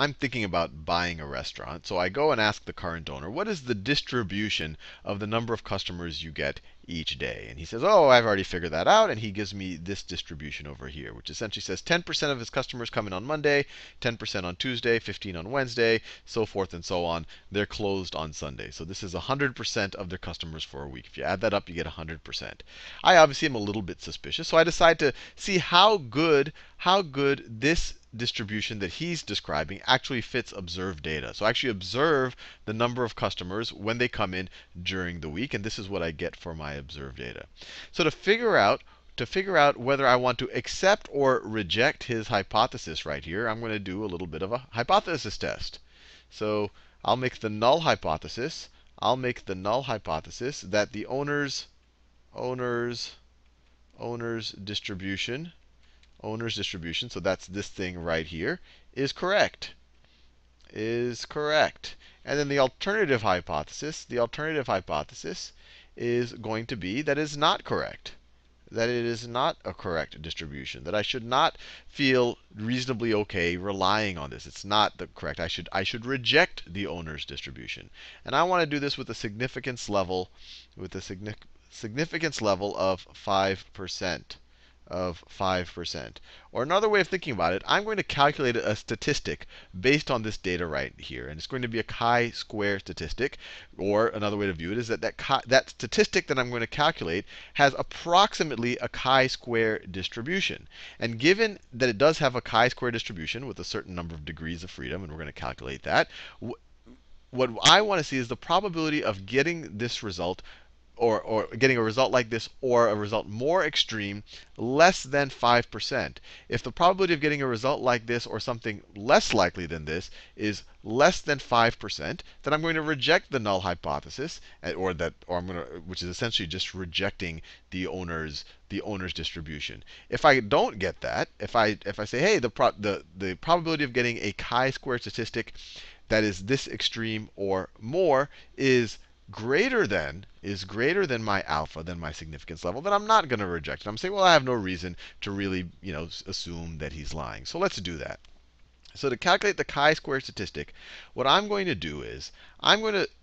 I'm thinking about buying a restaurant. So I go and ask the current owner, what is the distribution of the number of customers you get each day? And he says, oh, I've already figured that out. And he gives me this distribution over here, which essentially says 10% of his customers come in on Monday, 10% on Tuesday, 15 on Wednesday, so forth and so on. They're closed on Sunday. So this is 100% of their customers for a week. If you add that up, you get 100%. I obviously am a little bit suspicious, so I decide to see how good this distribution that he's describing actually fits observed data. So I actually observe the number of customers when they come in during the week, and this is what I get for my observed data. So to figure out whether I want to accept or reject his hypothesis right here, I'm going to do a little bit of a hypothesis test. So I'll make the null hypothesis. I'll make the null hypothesis that the owner's distribution, so that's this thing right here, is correct. And then the alternative hypothesis is going to be that it's not correct. That it is not a correct distribution. That I should not feel reasonably okay relying on this. It's not the correct. I should reject the owner's distribution. And I want to do this with a significance level of 5%. Or another way of thinking about it, I'm going to calculate a statistic based on this data right here. And it's going to be a chi-square statistic. Or another way to view it is that statistic that I'm going to calculate has approximately a chi-square distribution. And given that it does have a chi-square distribution with a certain number of degrees of freedom, and we're going to calculate that, what I want to see is the probability of getting this result, or getting a result like this, or a result more extreme, less than 5%. If the probability of getting a result like this or something less likely than this is less than 5%, then I'm going to reject the null hypothesis, which is essentially just rejecting the owner's distribution. If I don't get that, if I say, hey, the probability of getting a chi-square statistic that is this extreme or more is greater than my alpha, than my significance level, then I'm not going to reject it. I'm saying, well, I have no reason to really, assume that he's lying. So let's do that. So to calculate the chi-square statistic, what I'm going to do is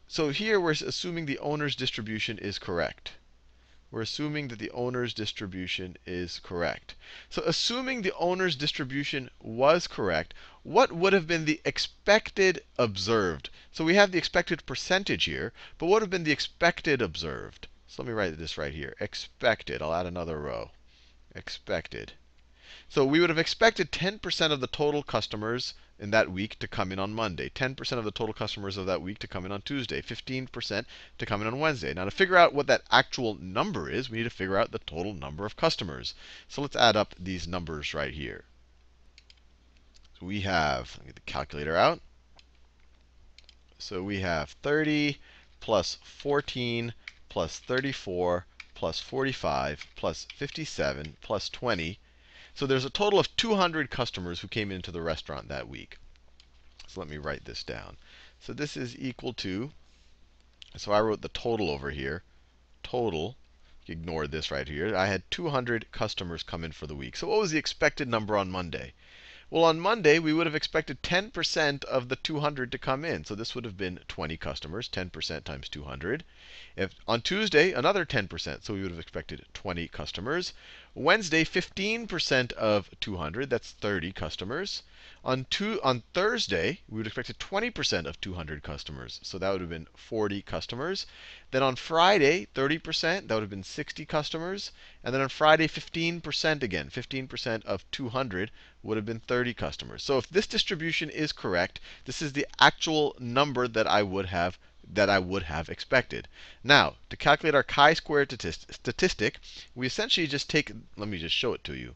so here we're assuming the owner's distribution is correct. We're assuming that the owner's distribution is correct. So assuming the owner's distribution was correct, what would have been the expected observed? So we have the expected percentage here, but what would have been the expected observed? So let me write this right here. Expected. I'll add another row. Expected. So we would have expected 10% of the total customers in that week to come in on Monday, 10% of the total customers of that week to come in on Tuesday, 15% to come in on Wednesday. Now to figure out what that actual number is, we need to figure out the total number of customers. So let's add up these numbers right here. So we have, let me get the calculator out. So we have 30 plus 14 plus 34 plus 45 plus 57 plus 20. So there's a total of 200 customers who came into the restaurant that week. So let me write this down. So this is equal to, so I wrote the total over here. Total, ignore this right here. I had 200 customers come in for the week. So what was the expected number on Monday? Well, on Monday, we would have expected 10% of the 200 to come in. So this would have been 20 customers, 10% times 200. On Tuesday, another 10%. So we would have expected 20 customers. Wednesday, 15% of 200. That's 30 customers. On Thursday, we would have expected 20% of 200 customers. So that would have been 40 customers. Then on Friday, 30%. That would have been 60 customers. And then on Friday, 15% again. 15% of 200 would have been 30 customers. So if this distribution is correct, this is the actual number that I would have expected. Now, to calculate our chi-squared statistic, we essentially just take, let me just show it to you.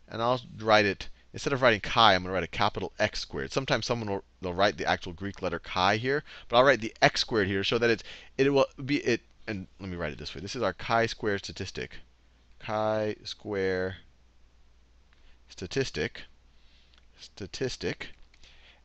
And I'll write it, instead of writing chi, I'm going to write a capital X squared. Sometimes they'll write the actual Greek letter chi here, but I'll write the X squared here to show that and let me write it this way. This is our chi-square statistic. Chi-square statistic.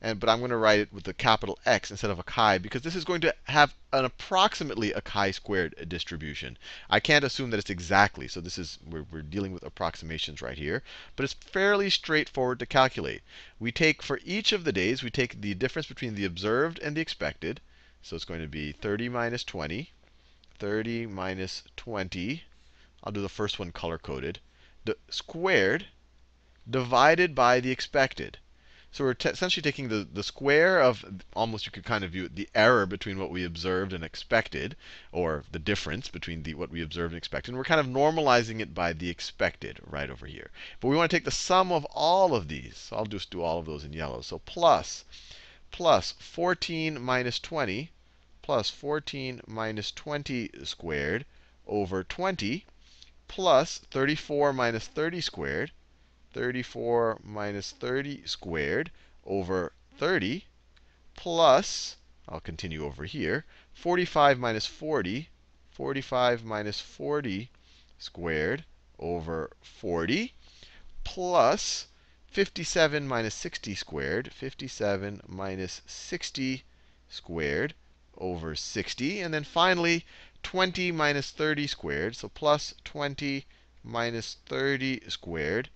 but I'm going to write it with the capital X instead of a chi because this is going to have an approximately a chi-squared distribution. I can't assume that it's exactly, so this is we're dealing with approximations right here. But it's fairly straightforward to calculate. We take, for each of the days, we take the difference between the observed and the expected. So it's going to be 30 minus 20. 30 minus 20. I'll do the first one color-coded. Squared divided by the expected. So we're essentially taking the square of, almost you could kind of view it, the error between what we observed and expected, or the difference between what we observed and expected. And we're kind of normalizing it by the expected right over here. But we want to take the sum of all of these. So I'll just do all of those in yellow. So plus 14 minus 20 plus 14 minus 20 squared over 20 plus 34 minus 30 squared. 34 minus 30 squared over 30 plus, I'll continue over here, 45 minus 40, 45 minus 40 squared over 40 plus 57 minus 60 squared, 57 minus 60 squared over 60. And then finally, 20 minus 30 squared, so plus 20 minus 30 squared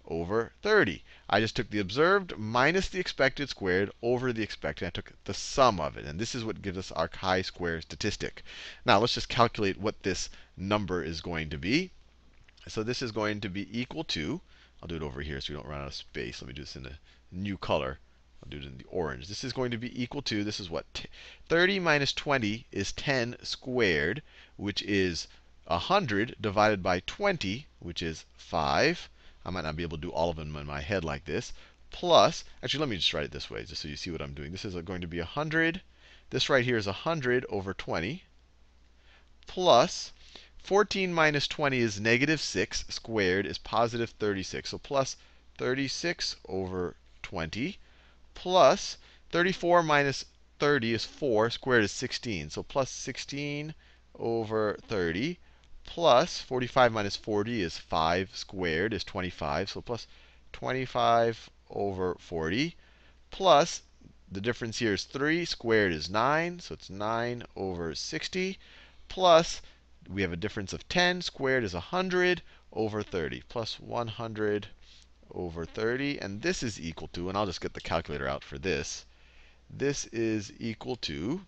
over 30. I just took the observed minus the expected squared over the expected. I took the sum of it. And this is what gives us our chi-square statistic. Now let's just calculate what this number is going to be. So this is going to be equal to, I'll do it over here so we don't run out of space. Let me do this in a new color. I'll do it in the orange. This is going to be equal to, this is what? 30 minus 20 is 10 squared, which is 100 divided by 20, which is 5. I might not be able to do all of them in my head like this. Plus, actually, let me just write it this way, just so you see what I'm doing. This is going to be 100. This right here is 100 over 20. Plus, 14 minus 20 is negative 6 squared is positive 36. So plus 36 over 20 plus 34 minus 30 is 4. Squared is 16. So plus 16 over 30 plus 45 minus 40 is 5 squared is 25. So plus 25 over 40 plus, the difference here is 3. Squared is 9. So it's 9 over 60 plus, we have a difference of 10. Squared is 100 over 30 plus 100 over 30. And this is equal to, and I'll just get the calculator out for this. This is equal to,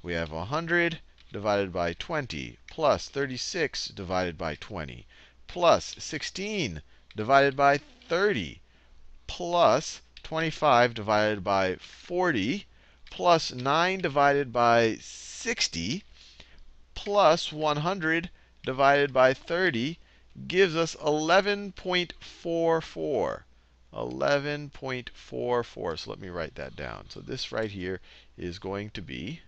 we have 100 divided by 20 plus 36 divided by 20 plus 16 divided by 30 plus 25 divided by 40 plus 9 divided by 60 plus 100 divided by 30 gives us 11.44. 11.44. So let me write that down. So this right here is going to be,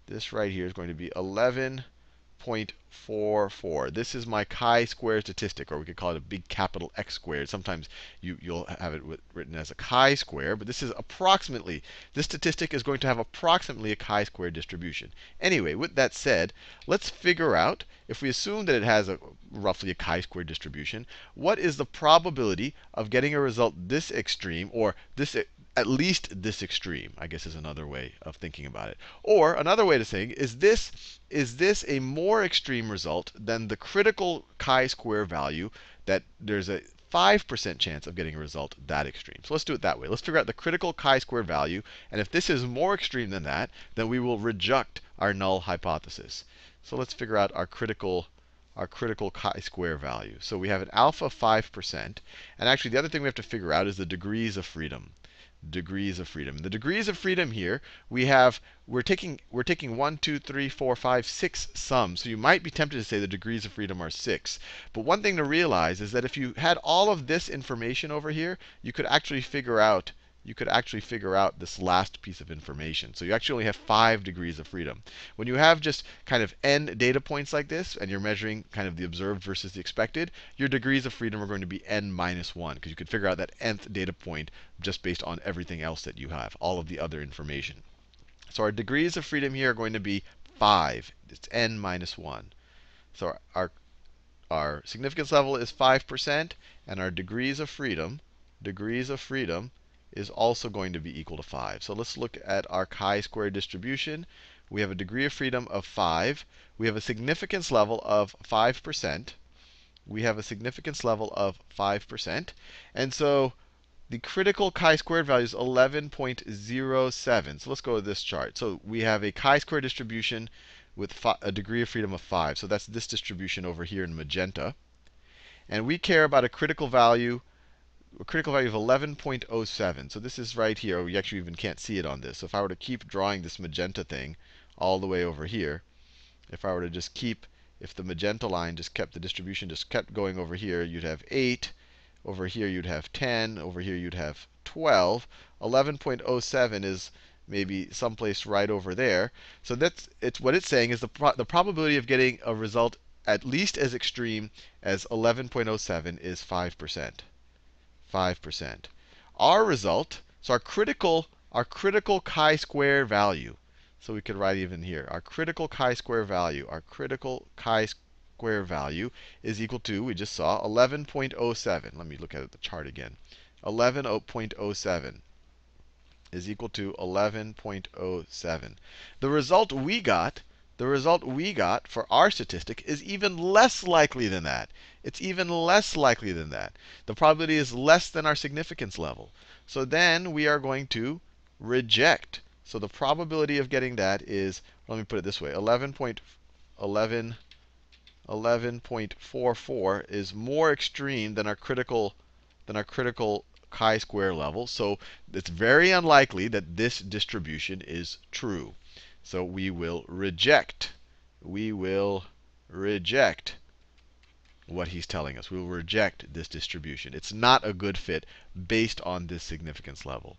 11.44. This is my chi-square statistic, or we could call it a big capital X squared. Sometimes you'll have it written as a chi-square, but this is approximately, this statistic is going to have approximately a chi-square distribution. Anyway, with that said, let's figure out, if we assume that it has roughly a chi-square distribution, what is the probability of getting a result this extreme, or this at least this extreme, I guess, is another way of thinking about it. Or another way to think, is this a more extreme result than the critical chi-square value that there's a 5% chance of getting a result that extreme? So let's do it that way. Let's figure out the critical chi-square value. And if this is more extreme than that, then we will reject our null hypothesis. So let's figure out our critical chi-square value. So we have an alpha 5%. And actually, the other thing we have to figure out is the degrees of freedom. Degrees of freedom. The degrees of freedom here, we're taking 1, 2, 3, 4, 5, 6 sums. So you might be tempted to say the degrees of freedom are 6. But one thing to realize is that if you had all of this information over here, you could actually figure out this last piece of information. So you actually only have 5 degrees of freedom. When you have just kind of n data points like this, and you're measuring kind of the observed versus the expected, your degrees of freedom are going to be n minus 1, because you could figure out that nth data point just based on everything else that you have, all of the other information. So our degrees of freedom here are going to be 5. It's n minus 1. So our significance level is 5%, and our degrees of freedom degrees of freedom is also going to be equal to 5. So let's look at our chi-square distribution. We have a degree of freedom of 5. We have a significance level of 5%. We have a significance level of 5%. And so the critical chi-squared value is 11.07. So let's go to this chart. So we have a chi-square distribution with a degree of freedom of 5. So that's this distribution over here in magenta. And we care about a critical value of 11.07. So this is right here. We actually even can't see it on this. So if I were to keep drawing this magenta thing all the way over here, if I were to just keep, if the magenta line just kept, the distribution just kept going over here, you'd have 8. Over here, you'd have 10. Over here, you'd have 12. 11.07 is maybe someplace right over there. So what it's saying is the probability of getting a result at least as extreme as 11.07 is 5%. 5%. Our result, so our critical chi-square value. So we could write even here. Our critical chi-square value is equal to, we just saw, 11.07. Let me look at the chart again. 11.07 is equal to 11.07. The result we got for our statistic is even less likely than that. It's even less likely than that. The probability is less than our significance level. So then we are going to reject. So the probability of getting that is, let me put it this way, 11.44 is more extreme than our critical chi-square level. So it's very unlikely that this distribution is true. So we will reject. We will reject what he's telling us. We will reject this distribution. It's not a good fit based on this significance level.